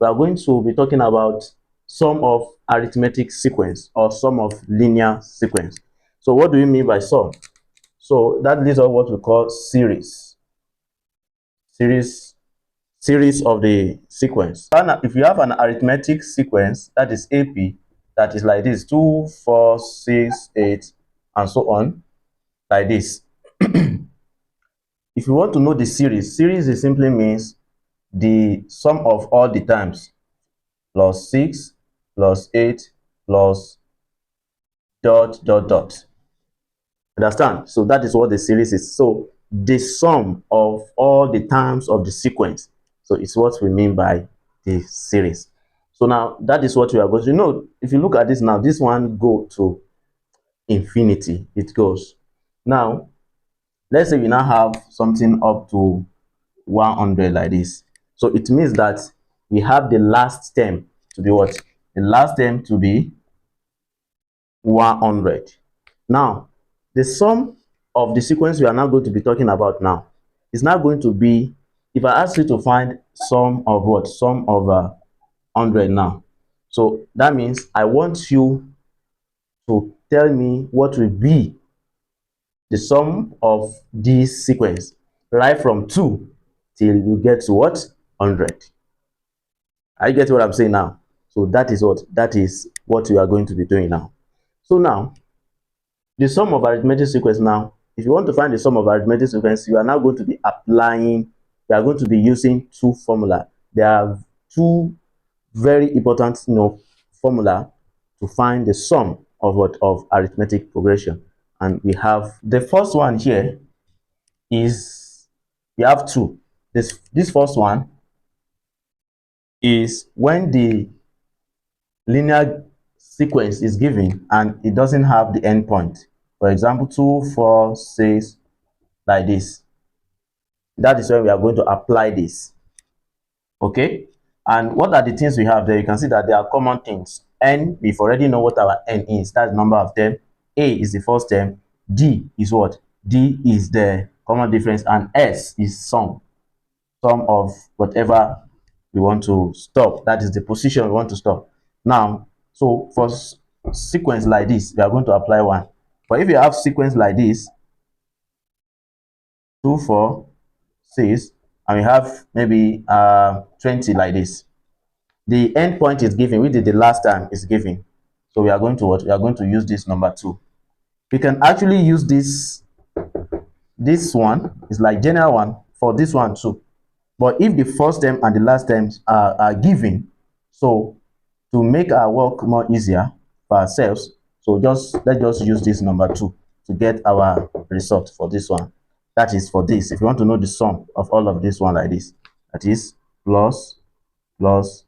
we are going to be talking about sum of arithmetic sequence or sum of linear sequence. So what do you mean by sum? So that leads to what we call series of the sequence. And if you have an arithmetic sequence, that is AP, that is like this: 2, 4, 6, 8, and so on, like this. If you want to know the series it simply means the sum of all the times plus 6 plus 8 plus dot dot dot. Understand? So that is what the series is. So the sum of all the terms of the sequence. So it's what we mean by the series. So now that is what we are going to know. If you look at this now, this one go to infinity. It goes. Now, let's say we now have something up to 100 like this. So it means that we have the last term to be what? The last term to be 100. Now, the sum of the sequence we are now going to be talking about now is now going to be, if I ask you to find sum of what? Sum of 100 now. So that means I want you to tell me what will be the sum of this sequence right from 2 till you get to what? 100. I get what I'm saying now. So that is what we are going to be doing now. So now, the sum of arithmetic sequence now, if you want to find the sum of arithmetic sequence, you are now going to be applying, you are going to be using two formula. There are two very important formula to find the sum of arithmetic progression. And we have the first one here is, we have two. This first one is when the linear sequence is given and it doesn't have the endpoint. For example, 2, 4, 6, like this. That is when we are going to apply this. Okay? And what are the things we have there? You can see that there are common things. N, we've already know what our N is. That's the number of term. A is the first term. D is what? D is the common difference. And S is sum. Sum of whatever we want to stop. That is the position we want to stop. Now, so for sequence like this, we are going to apply 1. But if you have sequence like this, 2, 4, 6, and we have maybe 20 like this, the endpoint is given, which is the last time is given. So we are going to what? We are going to use this number 2. We can actually use this one is like general one for this one too. But if the first term and the last terms are given, so to make our work more easier for ourselves, so let's just use this number 2 to get our result for this one. That is for this. If you want to know the sum of all of this one like this, that is plus, plus,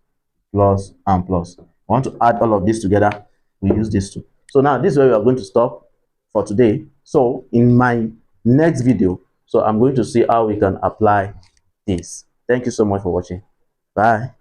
plus, and plus. I want to add all of this together, we use this 2. So now this is where we are going to stop for today. So in my next video, so I'm going to see how we can apply this. Thank you so much for watching. Bye.